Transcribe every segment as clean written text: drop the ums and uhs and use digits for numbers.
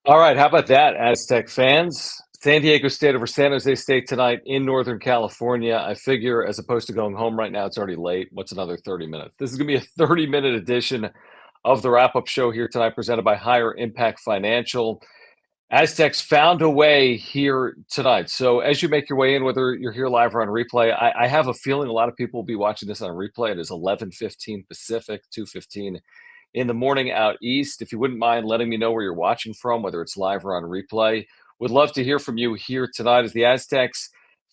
All right, how about that, Aztec fans? San Diego State over San Jose State tonight in Northern California. I figure as opposed to going home right now, it's already late. What's another 30 minutes? This is going to be a 30-minute edition of the wrap-up show here tonight, presented by Higher Impact Financial. Aztecs found a way here tonight. So as you make your way in, whether you're here live or on replay, I have a feeling a lot of people will be watching this on replay. It is 11:15 Pacific, 2:15 in the morning out east. If you wouldn't mind letting me know where you're watching from, whether it's live or on replay, would love to hear from you here tonight as the Aztecs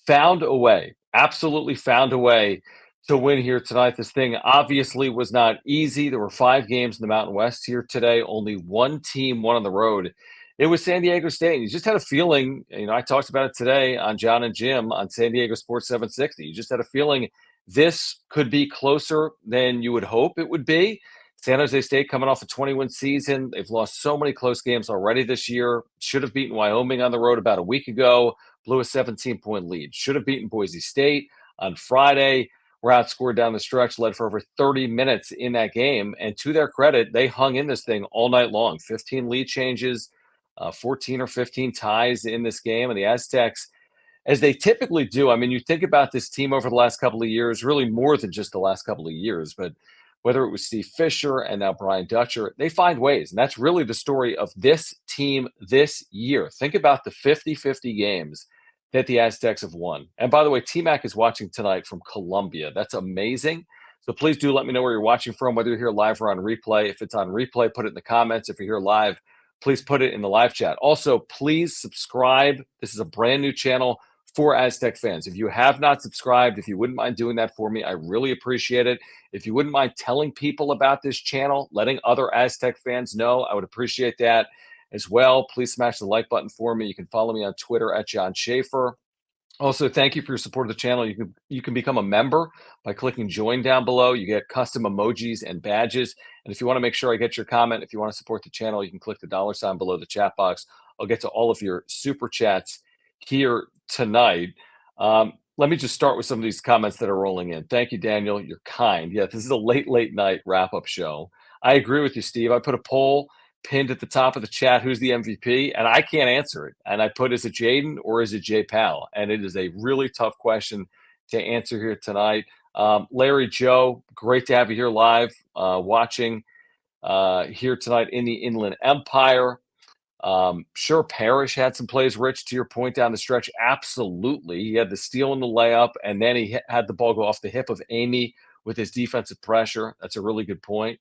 found a way, absolutely found a way to win here tonight. This thing obviously was not easy. There were 5 games in the Mountain West here today. Only one team won on the road. It was San Diego State. You just had a feeling, I talked about it today on John and Jim on San Diego Sports 760. You just had a feeling this could be closer than you would hope it would be. San Jose State coming off a 20-win season. They've lost so many close games already this year. Should have beaten Wyoming on the road about a week ago. Blew a 17-point lead. Should have beaten Boise State on Friday. Were outscored down the stretch, led for over 30 minutes in that game. And to their credit, they hung in this thing all night long. 15 lead changes, 14 or 15 ties in this game. And the Aztecs, as they typically do, I mean, you think about this team over the last couple of years, really more than just the last couple of years, but whether it was Steve Fisher and now Brian Dutcher, they find ways. And that's really the story of this team this year. Think about the 50-50 games that the Aztecs have won. And by the way, T-Mac is watching tonight from Colombia. That's amazing. So please do let me know where you're watching from, whether you're here live or on replay. If it's on replay, put it in the comments. If you're here live, please put it in the live chat. Also, please subscribe. This is a brand new channel for Aztec fans. If you have not subscribed, if you wouldn't mind doing that for me, I really appreciate it. If you wouldn't mind telling people about this channel, letting other Aztec fans know, I would appreciate that as well. Please smash the like button for me. You can follow me on Twitter at John Schaefer. Also, thank you for your support of the channel. You can become a member by clicking join down below. You get custom emojis and badges. And if you want to make sure I get your comment, if you want to support the channel, you can click the $ below the chat box. I'll get to all of your super chats here tonight. Let me just start with some of these comments that are rolling in. Thank you, Daniel. You're kind. Yeah, this is a late night wrap-up show. I agree with you, Steve. I put a poll pinned at the top of the chat, who's the MVP? And I can't answer it. And I put, is it Jaedon or is it Jay Powell? And it is a really tough question to answer here tonight. Larry Joe, great to have you here live watching here tonight in the Inland Empire. Sure, Parrish had some plays, Rich, to your point down the stretch. Absolutely. He had the steal in the layup, and then he had the ball go off the hip of Amy with his defensive pressure. That's a really good point.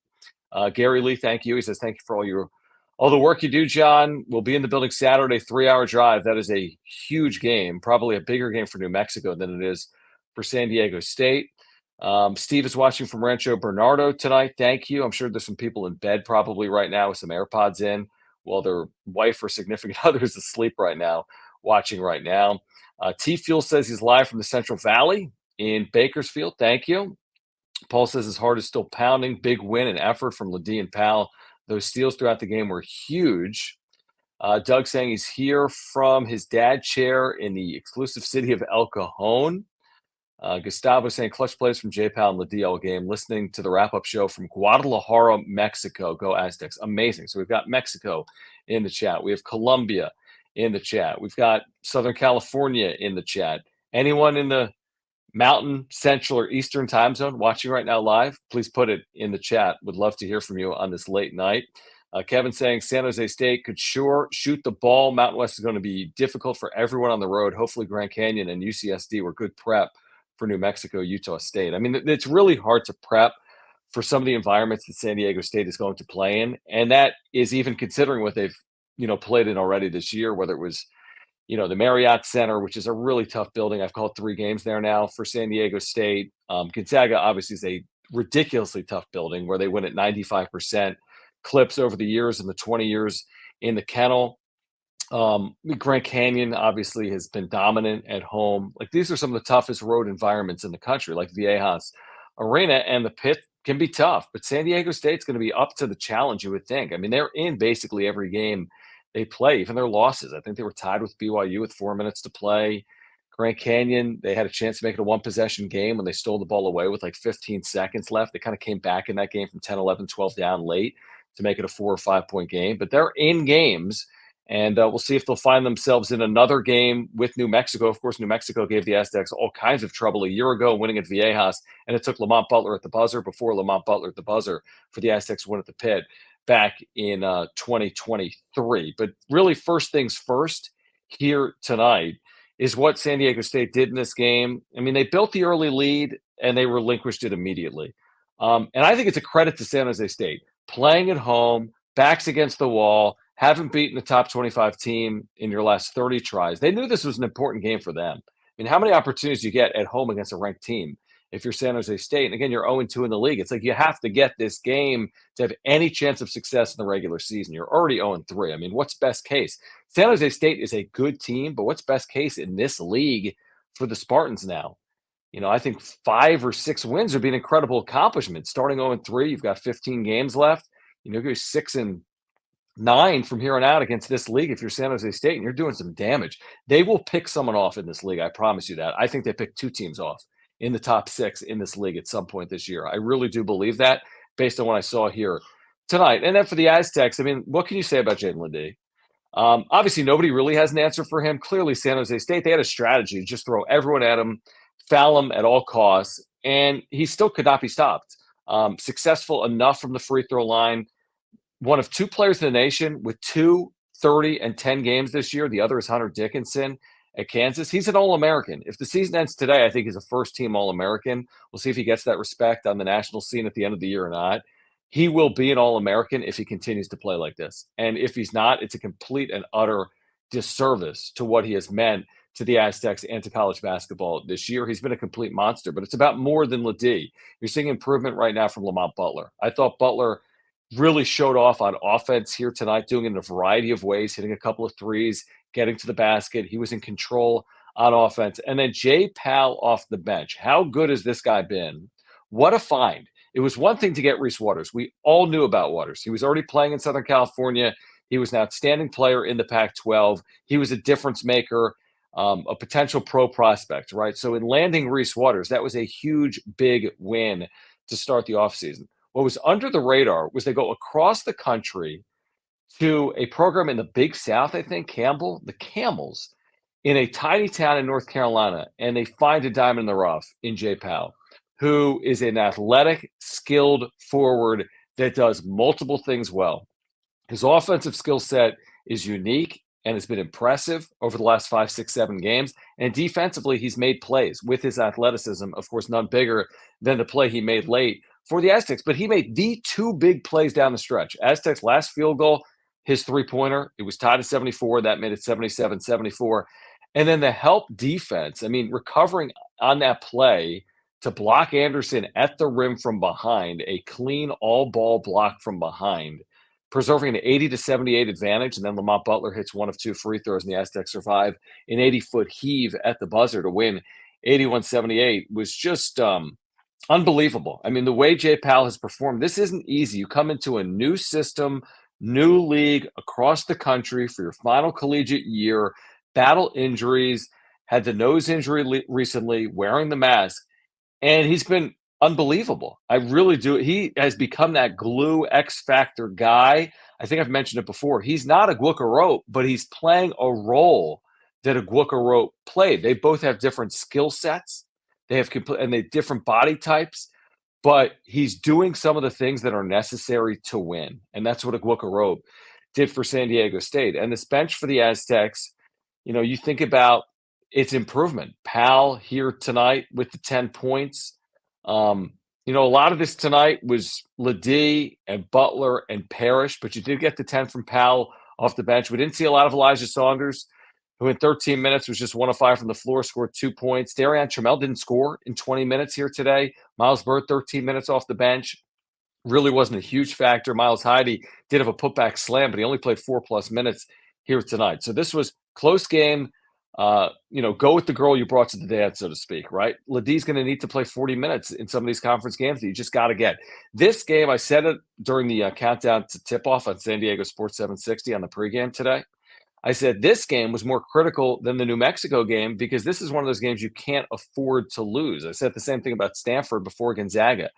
Gary Lee, thank you. He says, thank you for all the work you do, John. We'll be in the building Saturday, 3-hour drive. That is a huge game, probably a bigger game for New Mexico than it is for San Diego State. Steve is watching from Rancho Bernardo tonight. Thank you. I'm sure there's some people in bed probably right now with some AirPods in while their wife or significant other is asleep right now, watching right now. T-Fuel says he's live from the Central Valley in Bakersfield. Thank you. Paul says his heart is still pounding. Big win and effort from LeDee and Powell. Those steals throughout the game were huge. Doug saying he's here from his dad chair in the exclusive city of El Cajon. Gustavo saying clutch plays from Jay Powell and LeDee all game. Listening to the wrap-up show from Guadalajara, Mexico. Go Aztecs. Amazing. So we've got Mexico in the chat. We have Colombia in the chat. We've got Southern California in the chat. Anyone in the Mountain, Central, or Eastern time zone watching right now live, please put it in the chat. Would love to hear from you on this late night. Kevin saying San Jose State could sure shoot the ball. Mountain West is going to be difficult for everyone on the road. Hopefully Grand Canyon and UCSD were good prep for New Mexico, Utah State. I mean, it's really hard to prep for some of the environments that San Diego State is going to play in. And that is even considering what they've, played in already this year, whether it was the Marriott Center, which is a really tough building. I've called 3 games there now for San Diego State. Gonzaga obviously is a ridiculously tough building where they win at 95% clips over the years and the 20 years in the kennel. Grand Canyon obviously has been dominant at home. Like these are some of the toughest road environments in the country, like Viejas Arena, and the pit can be tough. But San Diego State's going to be up to the challenge, you would think. I mean, they're in basically every game they play, even their losses. I think they were tied with BYU with 4 minutes to play. Grand Canyon, they had a chance to make it a one-possession game when they stole the ball away with like 15 seconds left. They kind of came back in that game from 10, 11, 12 down late to make it a 4 or 5 point game. But they're in games, And we'll see if they'll find themselves in another game with New Mexico. Of course, New Mexico gave the Aztecs all kinds of trouble a year ago, winning at Viejas, and it took Lamont Butler at the buzzer before Lamont Butler at the buzzer for the Aztecs to win at the pit back in 2023. But really, first things first here tonight is what San Diego State did in this game. I mean, they built the early lead and they relinquished it immediately. And I think it's a credit to San Jose State. Playing at home, backs against the wall, haven't beaten a top 25 team in your last 30 tries. They knew this was an important game for them. I mean, how many opportunities do you get at home against a ranked team if you're San Jose State? And again, you're 0-2 in the league. It's like you have to get this game to have any chance of success in the regular season. You're already 0-3. I mean, what's best case? San Jose State is a good team, but what's best case in this league for the Spartans now? I think 5 or 6 wins would be an incredible accomplishment. Starting 0-3, you've got 15 games left. Go 6-9 from here on out against this league if you're San Jose State, and you're doing some damage. They will pick someone off in this league. I promise you that. I think they picked 2 teams off in the top 6 in this league at some point this year. I really do believe that based on what I saw here tonight. And then for the Aztecs, I mean, what can you say about Jaedon LeDee? Obviously, nobody really has an answer for him. Clearly, San Jose State, they had a strategy to just throw everyone at him, foul him at all costs, and he still could not be stopped. Successful enough from the free throw line. One of 2 players in the nation with 2 30 and 10 games this year. The other is Hunter Dickinson at Kansas. He's an All-American. If the season ends today, I think he's a first-team All-American. We'll see if he gets that respect on the national scene at the end of the year or not. He will be an All-American if he continues to play like this. And if he's not, it's a complete and utter disservice to what he has meant to the Aztecs and to college basketball this year. He's been a complete monster, but it's about more than LeDee. You're seeing improvement right now from Lamont Butler. I thought Butler really showed off on offense here tonight, doing it in a variety of ways, hitting a couple of threes, getting to the basket. He was in control on offense. And then Jay Powell off the bench. How good has this guy been? What a find. It was one thing to get Reese Waters. We all knew about Waters. He was already playing in Southern California. He was an outstanding player in the Pac-12. He was a difference maker, a potential pro prospect, right? So in landing Reese Waters, that was a huge, big win to start the offseason. What was under the radar was they go across the country to a program in the Big South, I think, the Camels, in a tiny town in North Carolina, and they find a diamond in the rough in Jay Powell, who is an athletic, skilled forward that does multiple things well. His offensive skill set is unique and has been impressive over the last 5, 6, 7 games. And defensively, he's made plays with his athleticism, of course, none bigger than the play he made late for the Aztecs. But he made the 2 big plays down the stretch. Aztecs' last field goal, his three-pointer, it was tied at 74. That made it 77-74. And then the help defense, I mean, recovering on that play to block Anderson at the rim from behind, a clean all-ball block from behind, preserving an 80-78 advantage, and then Lamont Butler hits 1 of 2 free throws, and the Aztecs survive an 80-foot heave at the buzzer to win 81-78 was just unbelievable. I mean, the way Jay Powell has performed, this isn't easy. You come into a new system, new league across the country for your final collegiate year, battle injuries, had the nose injury recently, wearing the mask, and he's been unbelievable. I really do. He has become that glue X factor guy. I think I've mentioned it before. He's not a Guacarote, but he's playing a role that a Guacarote played. They both have different skill sets. They have different body types, but he's doing some of the things that are necessary to win. And that's what a Guacarote did for San Diego State. And this bench for the Aztecs, you think about its improvement. Powell here tonight with the 10 points. A lot of this tonight was LeDee and Butler and Parrish, but you did get the 10 from Powell off the bench. We didn't see a lot of Elijah Saunders, who in 13 minutes was just 1 of 5 from the floor, scored 2 points. Darian Trammell didn't score in 20 minutes here today. Miles Bird, 13 minutes off the bench. Really wasn't a huge factor. Miles Heide did have a putback slam, but he only played 4+ minutes here tonight. So this was close game. Go with the girl you brought to the dance, so to speak, right? LeDee's going to need to play 40 minutes in some of these conference games that you just got to get. This game, I said it during the countdown to tip-off on San Diego Sports 760 on the pregame today. I said this game was more critical than the New Mexico game because this is one of those games you can't afford to lose. I said the same thing about Stanford before Gonzaga.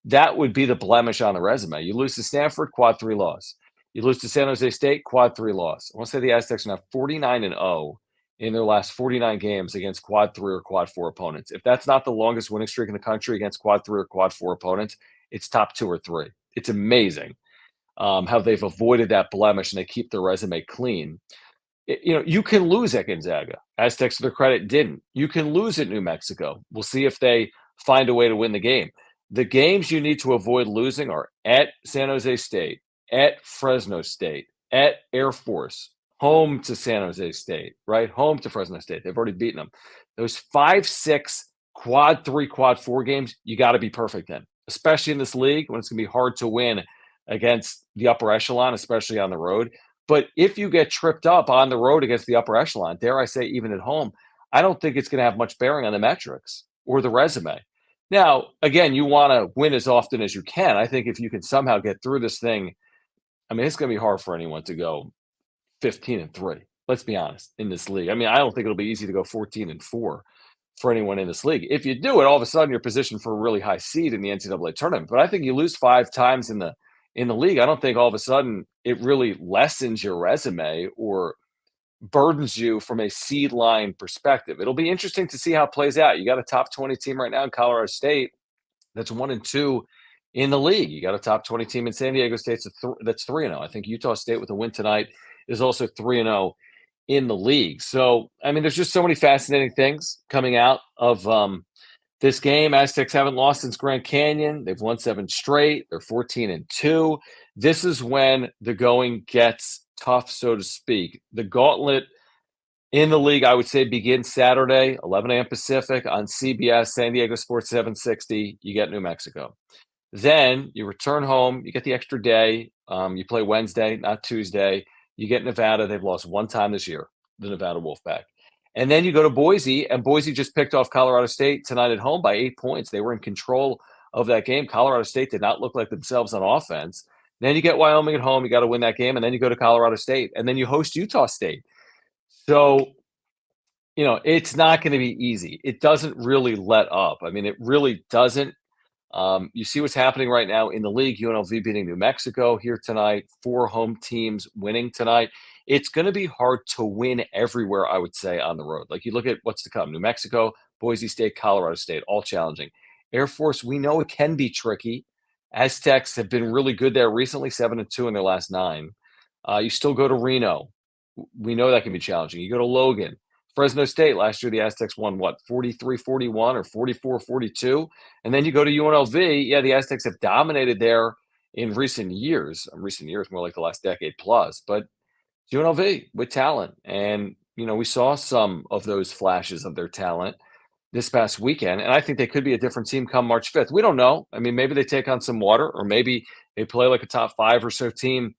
That would be the blemish on the resume. You lose to Stanford, quad 3 loss. You lose to San Jose State, quad 3 loss. I want to say the Aztecs are now 49-0 in their last 49 games against quad 3 or quad 4 opponents. If that's not the longest winning streak in the country against quad 3 or quad 4 opponents, it's top 2 or 3. It's amazing how they've avoided that blemish and they keep their resume clean. You can lose at Gonzaga. Aztecs, to their credit, didn't. You can lose at New Mexico. We'll see if they find a way to win the game. The games you need to avoid losing are at San Jose State, at Fresno State, at Air Force, home to San Jose State, right? Home to Fresno State. They've already beaten them. Those 5, 6, quad 3, quad 4 games, you got to be perfect in, especially in this league when it's going to be hard to win against the upper echelon, especially on the road. But if you get tripped up on the road against the upper echelon, dare I say, even at home, I don't think it's going to have much bearing on the metrics or the resume. Now, again, you want to win as often as you can. I think if you can somehow get through this thing, I mean, it's going to be hard for anyone to go 15-3. Let's be honest, in this league. I mean, I don't think it'll be easy to go 14-4 for anyone in this league. If you do it, all of a sudden you're positioned for a really high seed in the NCAA tournament. But I think you lose 5 times in the league. I don't think all of a sudden it really lessens your resume or burdens you from a seed line perspective. It'll be interesting to see how it plays out. You got a top 20 team right now in Colorado State that's 1-2 in the league. You got a top 20 team in San Diego State that's 3-0. I think Utah State with a win tonight is also 3-0 in the league. So, I mean, there's just so many fascinating things coming out of this game. Aztecs haven't lost since Grand Canyon. They've won 7 straight. They're 14-2. This is when the going gets tough, so to speak. The gauntlet in the league, I would say, begins Saturday, 11 a.m. Pacific on CBS, San Diego Sports 760. You get New Mexico. Then you return home. You get the extra day. You play Wednesday, not Tuesday. You get Nevada. They've lost 1 time this year, the Nevada Wolfpack. And then you go to Boise, and Boise just picked off Colorado State tonight at home by 8 points. They were in control of that game. Colorado State did not look like themselves on offense. Then you get Wyoming at home. You got to win that game. And then you go to Colorado State. And then you host Utah State. So, it's not going to be easy. It doesn't really let up. I mean, it really doesn't. You see what's happening right now in the league. UNLV beating New Mexico here tonight. 4 home teams winning tonight. It's going to be hard to win everywhere, I would say, on the road. Like you look at what's to come. New Mexico, Boise State, Colorado State, all challenging. Air Force, we know it can be tricky. Aztecs have been really good there recently, 7-2 in their last 9. You still go to Reno. We know that can be challenging. You go to Logan. Fresno State, last year the Aztecs won, 43-41 or 44-42? And then you go to UNLV. Yeah, the Aztecs have dominated there in recent years. More like the last decade plus. But UNLV with talent. And, we saw some of those flashes of their talent this past weekend. And I think they could be a different team come March 5th. We don't know. I mean, maybe they take on some water, or maybe they play like a top 5 or so team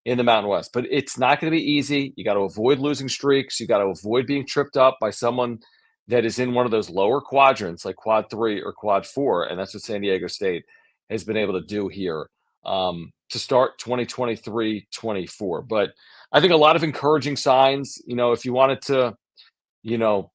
in the Mountain West. But it's not going to be easy. You got to avoid losing streaks. You got to avoid being tripped up by someone that is in one of those lower quadrants, like quad 3 or quad 4. And that's what San Diego State has been able to do here to start 2023-24. But I think a lot of encouraging signs. If you wanted to,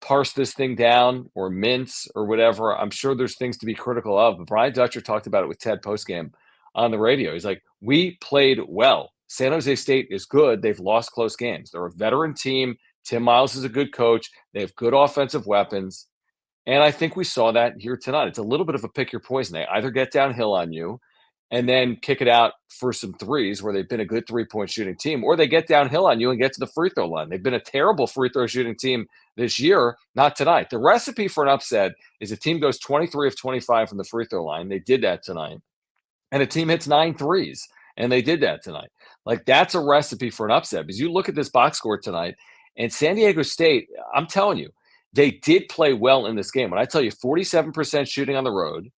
parse this thing down or mince or whatever, I'm sure there's things to be critical of. But Brian Dutcher talked about it with Ted postgame on the radio. He's like, we played well. San Jose State is good. They've lost close games. They're a veteran team. Tim Miles is a good coach. They have good offensive weapons. And I think we saw that here tonight. It's a little bit of a pick your poison. They either get downhill on you and then kick it out for some threes where they've been a good 3-point shooting team, or they get downhill on you and get to the free throw line. They've been a terrible free throw shooting team this year, not tonight. The recipe for an upset is a team goes 23 of 25 from the free throw line. They did that tonight. And a team hits 9 threes, and they did that tonight. Like, that's a recipe for an upset, because you look at this box score tonight, and San Diego State, I'm telling you, they did play well in this game. When I tell you 47% shooting on the road,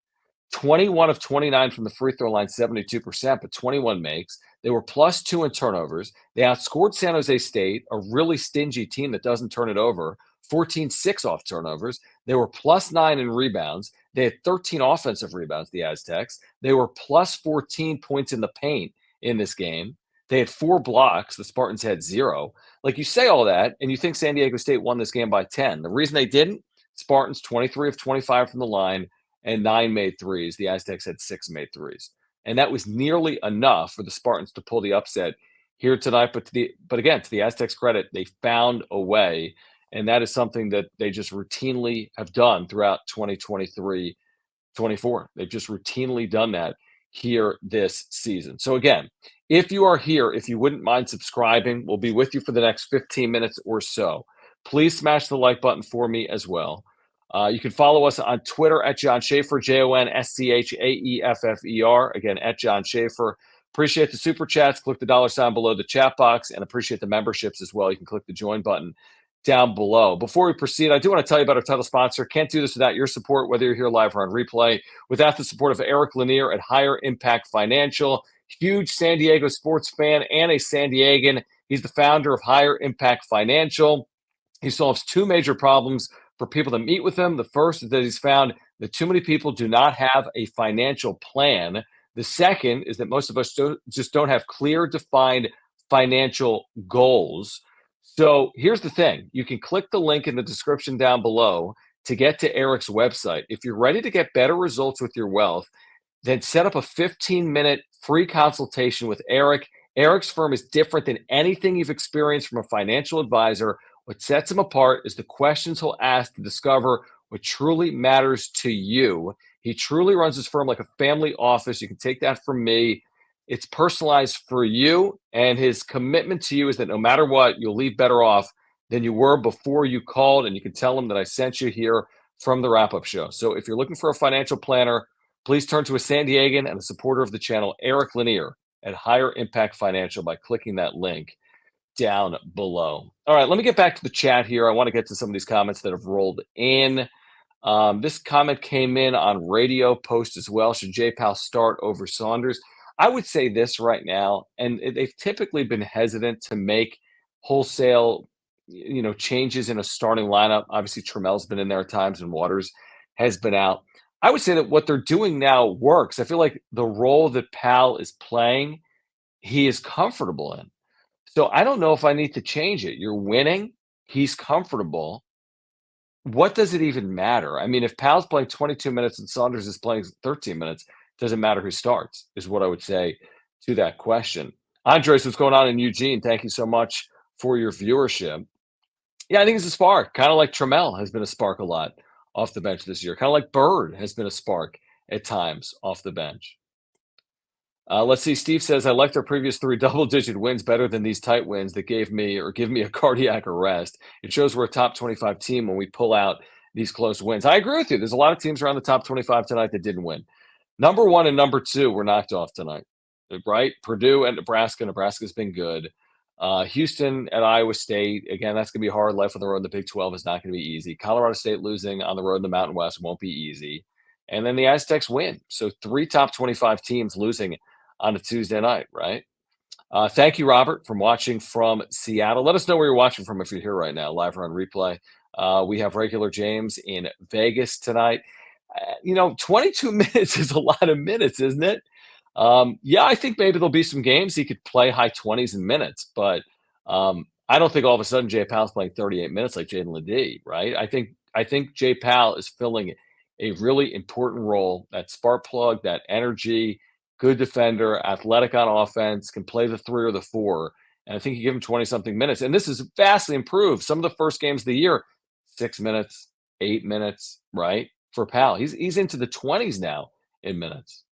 21 of 29 from the free throw line, 72%, but 21 makes. They were +2 in turnovers. They outscored San Jose State, a really stingy team that doesn't turn it over, 14-6 off turnovers. They were +9 in rebounds. They had 13 offensive rebounds, the Aztecs. They were +14 points in the paint in this game. They had 4 blocks. The Spartans had 0. Like, you say all that, and you think San Diego State won this game by 10. The reason they didn't, Spartans 23 of 25 from the line, and 9 made threes. The Aztecs had 6 made threes. And that was nearly enough for the Spartans to pull the upset here tonight. But again, to the Aztecs' credit, they found a way, and that is something that they just routinely have done throughout 2023 24. They've just routinely done that here this season. So again, if you are here, if you wouldn't mind subscribing, we'll be with you for the next 15 minutes or so. Please smash the like button for me as well. You can follow us on Twitter at John Schaefer, JONSCHAEFFER. Again, at John Schaefer. Appreciate the super chats. Click the $ below the chat box, and appreciate the memberships as well. You can click the join button down below. Before we proceed, I do want to tell you about our title sponsor. Can't do this without your support, whether you're here live or on replay. Without the support of Eric Lanier at Higher Impact Financial, huge San Diego sports fan and a San Diegan. He's the founder of Higher Impact Financial. He solves two major problems for people that meet with him. The first is that he's found that too many people do not have a financial plan. The second is that most of us just don't have clear, defined financial goals. So here's the thing. You can click the link in the description down below to get to Eric's website. If you're ready to get better results with your wealth, then set up a 15-minute free consultation with Eric. Eric's firm is different than anything you've experienced from a financial advisor. What sets him apart is the questions he'll ask to discover what truly matters to you. He truly runs his firm like a family office. You can take that from me. It's personalized for you, and his commitment to you is that no matter what, you'll leave better off than you were before you called, and you can tell him that I sent you here from the wrap-up show. So if you're looking for a financial planner, please turn to a San Diegan and a supporter of the channel, Eric Lanier at Higher Impact Financial, by clicking that link down below. All right, let me get back to the chat here. I want to get to some of these comments that have rolled in. This comment came in on Radio Post as well. Should J Powell start over Saunders? I would say this right now, and they've typically been hesitant to make wholesale, changes in a starting lineup. Obviously, Trammell's been in there at times, and Waters has been out. I would say that what they're doing now works. I feel like the role that Powell is playing, he is comfortable in. So I don't know if I need to change it. You're winning. He's comfortable. What does it even matter? I mean, if Powell's playing 22 minutes and Saunders is playing 13 minutes, doesn't matter who starts, is what I would say to that question. Andres, what's going on in Eugene? Thank you so much for your viewership. Yeah, I think it's a spark, kind of like Trammell has been a spark a lot off the bench this year, kind of like Bird has been a spark at times off the bench. Let's see. Steve says, I liked our previous 3 double-digit wins better than these tight wins that give me a cardiac arrest. It shows we're a top 25 team when we pull out these close wins. I agree with you. There's a lot of teams around the top 25 tonight that didn't win. Number 1 and number 2 were knocked off tonight, right? Purdue and Nebraska. Nebraska's been good. Houston at Iowa State. Again, that's going to be hard. Life on the road in the Big 12 is not going to be easy. Colorado State losing on the road in the Mountain West won't be easy. And then the Aztecs win. So 3 top 25 teams losing on a Tuesday night, right? Thank you, Robert, from watching from Seattle. Let us know where you're watching from if you're here right now, live or on replay. We have regular James in Vegas tonight. 22 minutes is a lot of minutes, isn't it? Yeah, I think maybe there'll be some games he could play high 20s in minutes, but I don't think all of a sudden Jay Powell's playing 38 minutes like Jaedon LeDee, right? I think Jay Powell is filling a really important role, that spark plug, that energy, good defender, athletic on offense, can play the 3 or the 4. And I think you give him 20-something minutes. And this is vastly improved. Some of the first games of the year, 6 minutes, 8 minutes, right? For Powell. He's into the 20s now in minutes.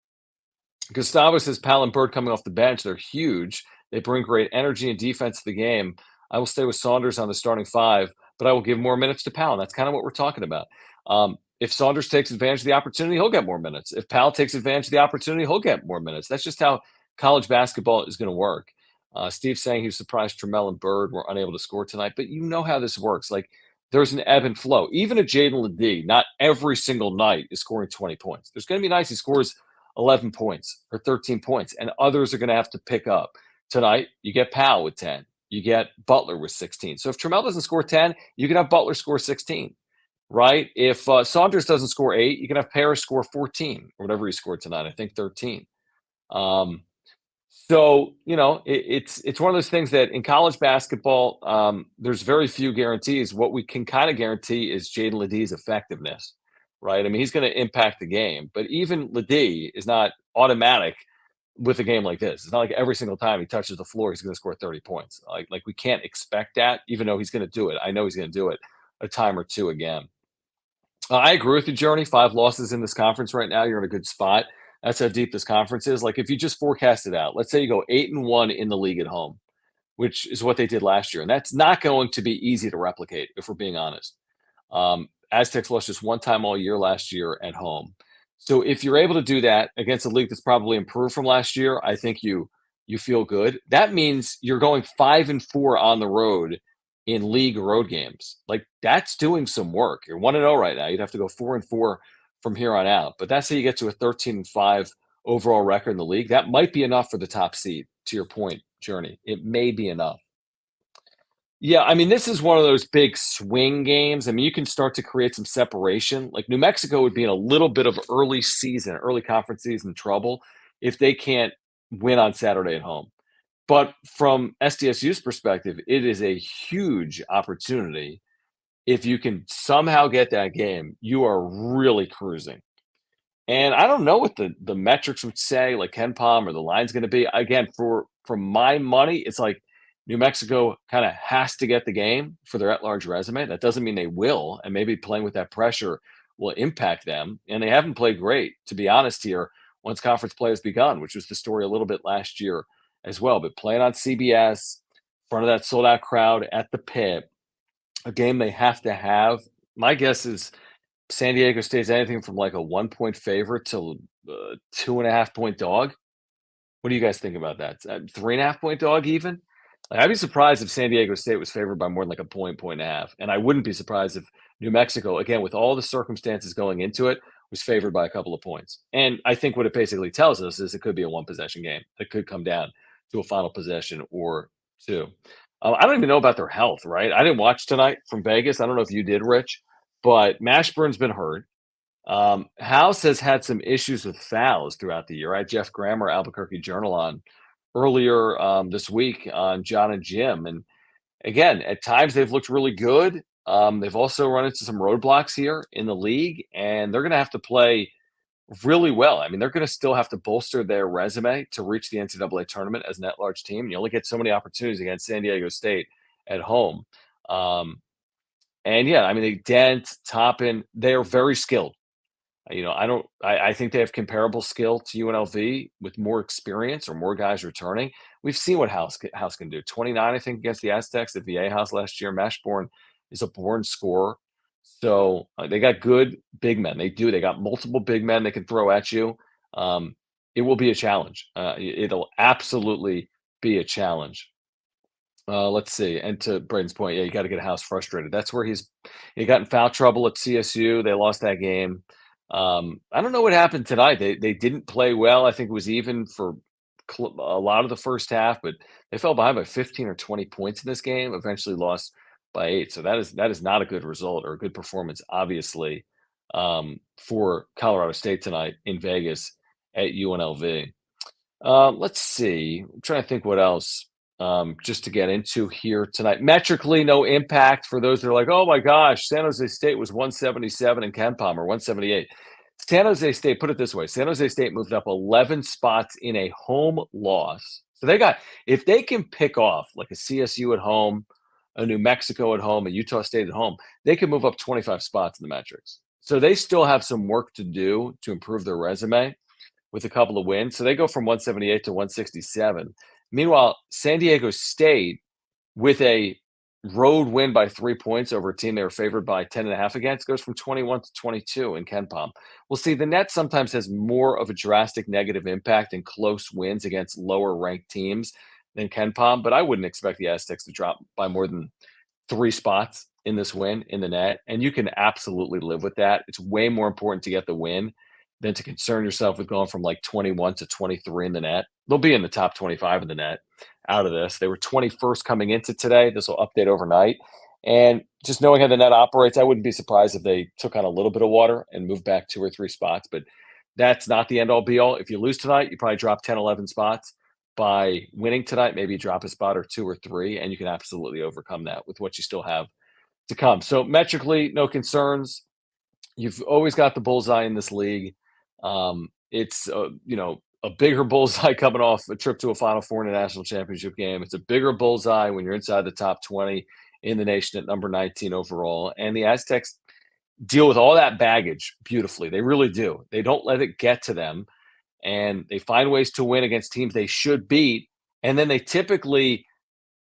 Gustavo says Powell and Bird coming off the bench, they're huge. They bring great energy and defense to the game. I will stay with Saunders on the starting 5, but I will give more minutes to Powell. That's kind of what we're talking about. If Saunders takes advantage of the opportunity, he'll get more minutes. If Powell takes advantage of the opportunity, he'll get more minutes. That's just how college basketball is going to work. Steve's saying he was surprised Trammell and Bird were unable to score tonight, but you know how this works. Like, there's an ebb and flow. Even a Jaedon LeDee, not every single night is scoring 20 points. There's going to be nights he scores 11 points or 13 points, and others are going to have to pick up. Tonight, you get Powell with 10. You get Butler with 16. So if Trammell doesn't score 10, you can have Butler score 16. Right? If Saunders doesn't score 8, you can have Parrish score 14 or whatever he scored tonight. I think 13. So, it's one of those things that in college basketball, there's very few guarantees. What we can kind of guarantee is Jaedon LeDee's effectiveness, right? I mean, he's going to impact the game, but even LeDee is not automatic with a game like this. It's not like every single time he touches the floor, he's going to score 30 points. Like we can't expect that, even though he's going to do it. I know he's going to do it a time or two again. I agree with you, Journey. 5 losses in this conference right now. You're in a good spot. That's how deep this conference is. Like if you just forecast it out, let's say you go 8-1 in the league at home, which is what they did last year, and that's not going to be easy to replicate if we're being honest. Aztecs lost just one time all year last year at home. So if you're able to do that against a league that's probably improved from last year, I think you feel good. That means you're going 5-4 on the road in league road games. Like that's doing some work. You're 1-0 right now. You'd have to go 4-4 from here on out. But that's how you get to a 13-5 overall record in the league. That might be enough for the top seed, to your point, Journey. It may be enough. Yeah, I mean, this is one of those big swing games. I mean, you can start to create some separation. Like New Mexico would be in a little bit of early conference season trouble if they can't win on Saturday at home. But from SDSU's perspective, it is a huge opportunity. If you can somehow get that game, you are really cruising. And I don't know what the metrics would say, like KenPom or the line's going to be. Again, for my money, it's like New Mexico kind of has to get the game for their at-large resume. That doesn't mean they will, and maybe playing with that pressure will impact them. And they haven't played great, to be honest here, once conference play has begun, which was the story a little bit last year as well. But playing on CBS, in front of that sold-out crowd at the pit, a game they have to have. My guess is San Diego State's anything from like a 1-point favorite to a 2.5-point dog. What do you guys think about that? 3.5-point dog even? Like, I'd be surprised if San Diego State was favored by more than like a point, point and a half. And I wouldn't be surprised if New Mexico, again, with all the circumstances going into it, was favored by a couple of points. And I think what it basically tells us is it could be a 1-possession game. It could come down to a final possession or two. I don't even know about their health, right? I didn't watch tonight from Vegas. I don't know if you did, Rich, but Mashburn's been hurt. House has had some issues with fouls throughout the year. I had Jeff Grammer, Albuquerque Journal, on earlier this week on John and Jim. And again, at times they've looked really good. They've also run into some roadblocks here in the league, and they're going to have to play really well. I mean, they're going to still have to bolster their resume to reach the NCAA tournament as an at-large team. And you only get so many opportunities against San Diego State at home. And yeah, I mean, they Dent, Toppin, they're very skilled. I think they have comparable skill to UNLV with more experience or more guys returning. We've seen what House can do. 29, I think, against the Aztecs at VA House last year. Mashburn is a born scorer. So they got good big men. They do. They got multiple big men they can throw at you. It will be a challenge. It'll absolutely be a challenge. Let's see. And to Braden's point, yeah, you got to get House frustrated. That's where he got in foul trouble at CSU. They lost that game. I don't know what happened tonight. They didn't play well. I think it was even for a lot of the first half, but they fell behind by 15 or 20 points in this game. Eventually lost by 8. So that is not a good result or a good performance, obviously, for Colorado State tonight in Vegas at UNLV. Let's see. I'm trying to think what else. Just to get into here tonight. Metrically, no impact for those that are like, oh my gosh, San Jose State was 177 in KenPom or 178. San Jose State, put it this way, San Jose State moved up 11 spots in a home loss. So if they can pick off like a CSU at home, a New Mexico at home, a Utah State at home, they can move up 25 spots in the metrics. So they still have some work to do to improve their resume with a couple of wins. So they go from 178 to 167. Meanwhile, San Diego State, with a road win by 3 points over a team they were favored by 10.5 against, goes from 21 to 22 in KenPom. We'll see, the net sometimes has more of a drastic negative impact in close wins against lower-ranked teams than KenPom, but I wouldn't expect the Aztecs to drop by more than 3 spots in this win in the net, and you can absolutely live with that. It's way more important to get the win than to concern yourself with going from like 21 to 23 in the net. They'll be in the top 25 in the net out of this. They were 21st coming into today. This will update overnight. And just knowing how the net operates, I wouldn't be surprised if they took on a little bit of water and moved back 2 or 3 spots. But that's not the end-all be-all. If you lose tonight, you probably drop 10, 11 spots. By winning tonight, maybe you drop a spot or 2 or 3, and you can absolutely overcome that with what you still have to come. So metrically, no concerns. You've always got the bullseye in this league. It's a bigger bullseye coming off a trip to a Final Four in a national championship game. It's a bigger bullseye when you're inside the top 20 in the nation at number 19 overall. And the Aztecs deal with all that baggage beautifully. They really do. They don't let it get to them, and they find ways to win against teams they should beat. And then they typically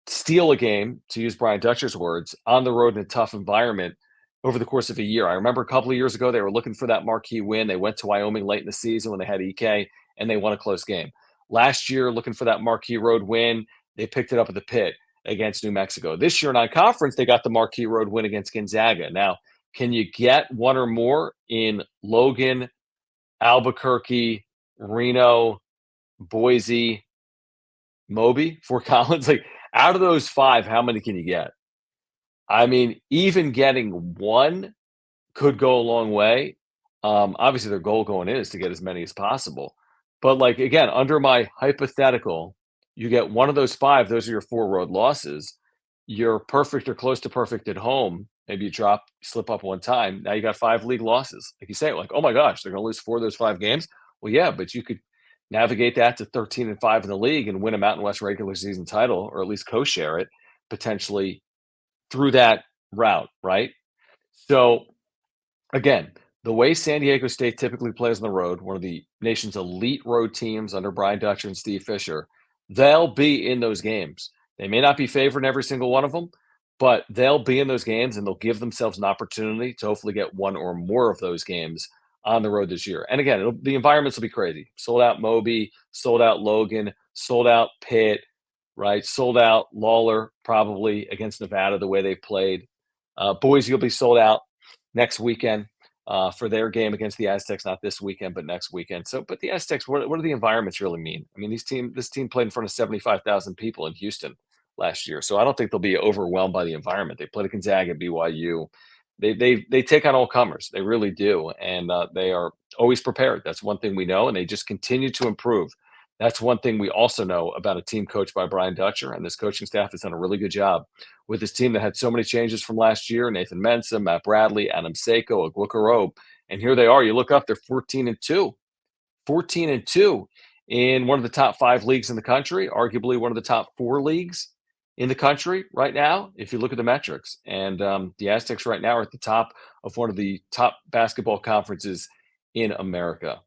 steal a game, to use Brian Dutcher's words, on the road in a tough environment over the course of a year. I remember a couple of years ago, they were looking for that marquee win. They went to Wyoming late in the season when they had EK, and they won a close game. Last year, looking for that marquee road win, they picked it up at the pit against New Mexico. This year, non-conference, they got the marquee road win against Gonzaga. Now, can you get one or more in Logan, Albuquerque, Reno, Boise, Moby, Fort Collins? Like, out of those 5, how many can you get? I mean, even getting one could go a long way. Obviously, their goal going in is to get as many as possible. But, like, again, under my hypothetical, you get one of those 5, those are your 4 road losses. You're perfect or close to perfect at home. Maybe you slip up one time. Now you got 5 league losses. Like you say, like, oh my gosh, they're going to lose 4 of those 5 games. Well, yeah, but you could navigate that to 13-5 in the league and win a Mountain West regular season title, or at least co-share it potentially through that route, right? So again, the way San Diego State typically plays on the road, one of the nation's elite road teams under Brian Dutcher and Steve Fisher, they'll be in those games. They may not be favored in every single one of them, but they'll be in those games and they'll give themselves an opportunity to hopefully get one or more of those games on the road this year. And again, the environments will be crazy. Sold out Moby, sold out Logan, sold out Pitt, right? Sold out Lawler probably against Nevada the way they've played. Boise will be sold out next weekend for their game against the Aztecs, not this weekend, but next weekend. So, but the Aztecs, what do the environments really mean? I mean, this team played in front of 75,000 people in Houston last year, so I don't think they'll be overwhelmed by the environment. They played at Gonzaga, BYU. They take on all comers. They really do, and they are always prepared. That's one thing we know, and they just continue to improve. That's one thing we also know about a team coached by Brian Dutcher, and this coaching staff has done a really good job with this team that had so many changes from last year. Nathan Mensah, Matt Bradley, Adam Seiko, Aguakaro, and here they are. You look up, they're 14-2, 14-2 in one of the top 5 leagues in the country, arguably one of the top 4 leagues in the country right now, if you look at the metrics. And the Aztecs right now are at the top of one of the top basketball conferences in America.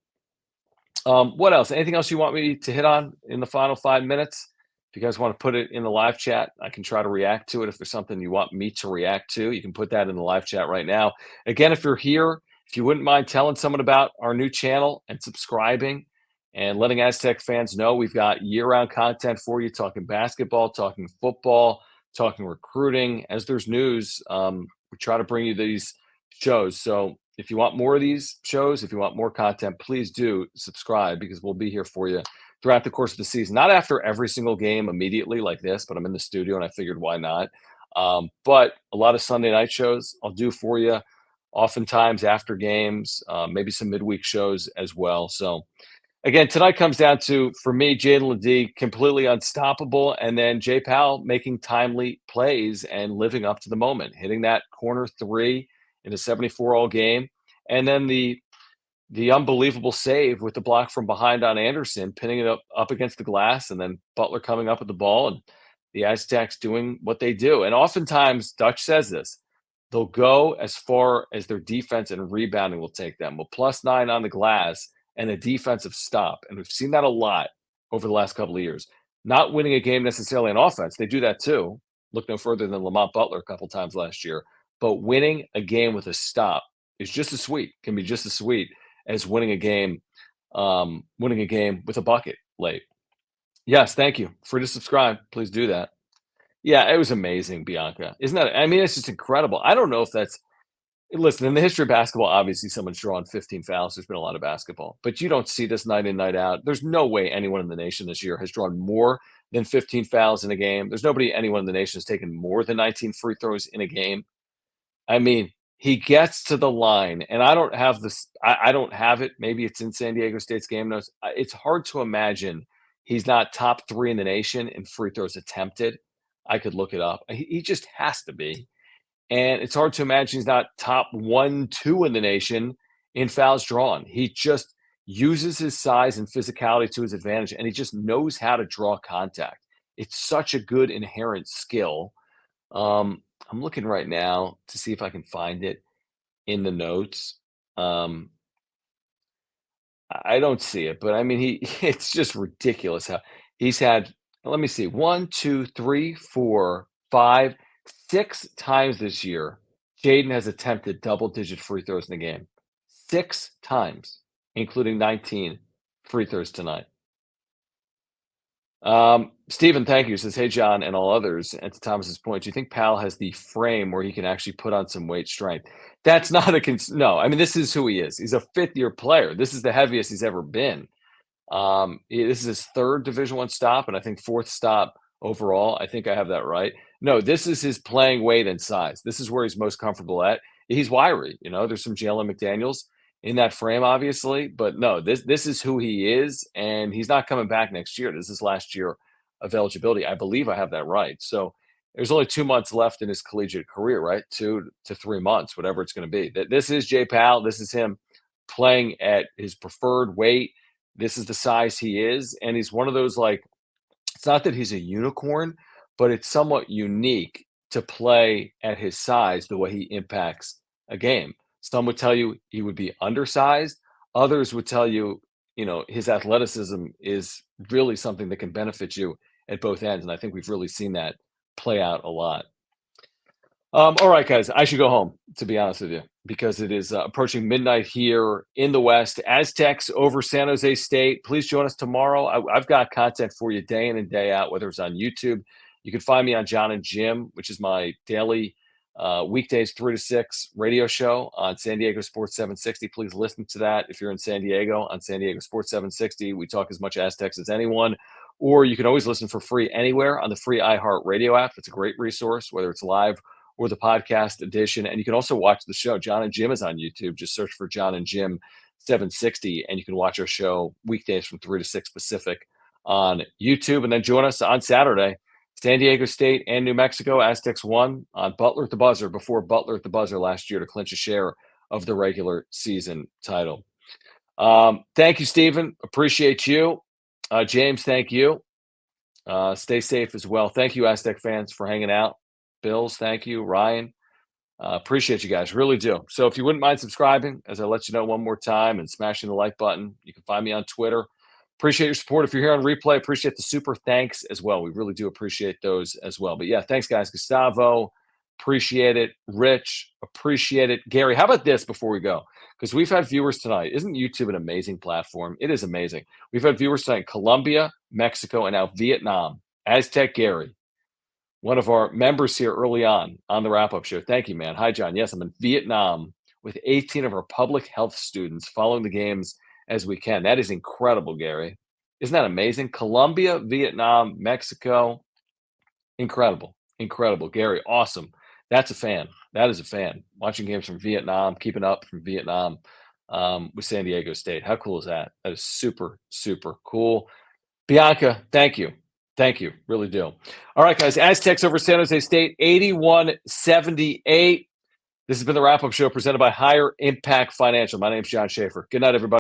What else? Anything else you want me to hit on in the final 5 minutes? If you guys want to put it in the live chat, I can try to react to it. If there's something you want me to react to, you can put that in the live chat right now. Again, if you're here, if you wouldn't mind telling someone about our new channel and subscribing and letting Aztec fans know we've got year-round content for you, talking basketball, talking football, talking recruiting. As there's news, we try to bring you these shows. So if you want more of these shows, if you want more content, please do subscribe, because we'll be here for you throughout the course of the season. Not after every single game immediately like this, but I'm in the studio and I figured why not. But a lot of Sunday night shows I'll do for you, oftentimes after games, maybe some midweek shows as well. So again, tonight comes down to, for me, Jaedon LeDee completely unstoppable, and then Jay Powell making timely plays and living up to the moment, hitting that corner 3 in a 74-all game, and then the unbelievable save with the block from behind on Anderson, pinning it up against the glass, and then Butler coming up with the ball, and the Aztecs doing what they do. And oftentimes, Dutch says this, they'll go as far as their defense and rebounding will take them. Well, +9 on the glass and a defensive stop. And we've seen that a lot over the last couple of years. Not winning a game necessarily on offense. They do that too. Look no further than Lamont Butler a couple times last year. But winning a game with a stop is just as sweet, can be just as sweet as winning a game with a bucket late. Yes, thank you. Free to subscribe. Please do that. Yeah, it was amazing, Bianca. Isn't that? I mean, it's just incredible. I don't know if that's. Listen, in the history of basketball, obviously someone's drawn 15 fouls. There's been a lot of basketball, but you don't see this night in, night out. There's no way anyone in the nation this year has drawn more than 15 fouls in a game. There's anyone in the nation has taken more than 19 free throws in a game. I mean, he gets to the line, and I don't have this. I don't have it. Maybe it's in San Diego State's game notes. It's hard to imagine he's not top 3 in the nation in free throws attempted. I could look it up. He just has to be. And it's hard to imagine he's not top 1, 2 in the nation in fouls drawn. uses his size and physicality to his advantage, and he just knows how to draw contact. It's such a good inherent skill. I'm looking right now to see if I can find it in the notes. I don't see it, but I mean, it's just ridiculous how he's had, let me see, one, two, three, four, five, 6 times this year. Jaedon has attempted double-digit free throws in the game. 6 times, including 19 free throws tonight. Stephen, thank you. Says, hey, John, and all others. And to Thomas's point, do you think Powell has the frame where he can actually put on some weight strength? That's not no. I mean, this is who he is. He's a fifth-year player. This is the heaviest he's ever been. This is his third Division I stop, and I think fourth stop overall. I think I have that right. No, this is his playing weight and size. This is where he's most comfortable at. He's wiry. There's some Jalen McDaniels in that frame, obviously, but no, this is who he is, and he's not coming back next year. This is last year of eligibility. I believe I have that right. So there's only 2 months left in his collegiate career, right? 2 to 3 months, whatever it's going to be. This is Jay Powell. This is him playing at his preferred weight. This is the size he is, and he's one of those, like, it's not that he's a unicorn, but it's somewhat unique to play at his size the way he impacts a game. Some would tell you he would be undersized. Others would tell you, his athleticism is really something that can benefit you at both ends. And I think we've really seen that play out a lot. All right, guys, I should go home, to be honest with you, because it is approaching midnight here in the West. Aztecs over San Jose State. Please join us tomorrow. I've got content for you day in and day out, whether it's on YouTube. You can find me on John and Jim, which is my daily weekdays 3 to 6 radio show on San Diego Sports 760. Please listen to that if you're in San Diego on San Diego Sports 760. We talk as much Aztecs as anyone. Or you can always listen for free anywhere on the free iHeart Radio app. It's a great resource, whether it's live or the podcast edition. And you can also watch the show. John and Jim is on YouTube. Just search for John and Jim 760, and you can watch our show weekdays from 3 to 6 Pacific on YouTube. And then join us on Saturday, San Diego State and New Mexico. Aztecs won on Butler at the buzzer before Butler at the buzzer last year to clinch a share of the regular season title. Thank you, Stephen. Appreciate you. James, thank you. Stay safe as well. Thank you, Aztec fans, for hanging out. Bills, thank you. Ryan, appreciate you guys. Really do. So if you wouldn't mind subscribing, as I let you know one more time, and smashing the like button, you can find me on Twitter. Appreciate your support. If you're here on replay, appreciate the super thanks as well. We really do appreciate those as well. But yeah, thanks, guys. Gustavo, appreciate it. Rich, appreciate it. Gary, how about this before we go? Because we've had viewers tonight. Isn't YouTube an amazing platform? It is amazing. We've had viewers tonight in Colombia, Mexico, and now Vietnam. Aztec Gary, one of our members here early on the wrap-up show. Thank you, man. Hi, John. Yes, I'm in Vietnam with 18 of our public health students following the games as we can. That is incredible, Gary. Isn't that amazing? Colombia, Vietnam, Mexico. Incredible. Incredible. Gary, awesome. That's a fan. That is a fan. Watching games from Vietnam, keeping up from Vietnam with San Diego State. How cool is that? That is super, super cool. Bianca, thank you. Thank you. Really do. All right, guys. Aztecs over San Jose State, 81-78. This has been the wrap-up show presented by Higher Impact Financial. My name's John Schaefer. Good night, everybody.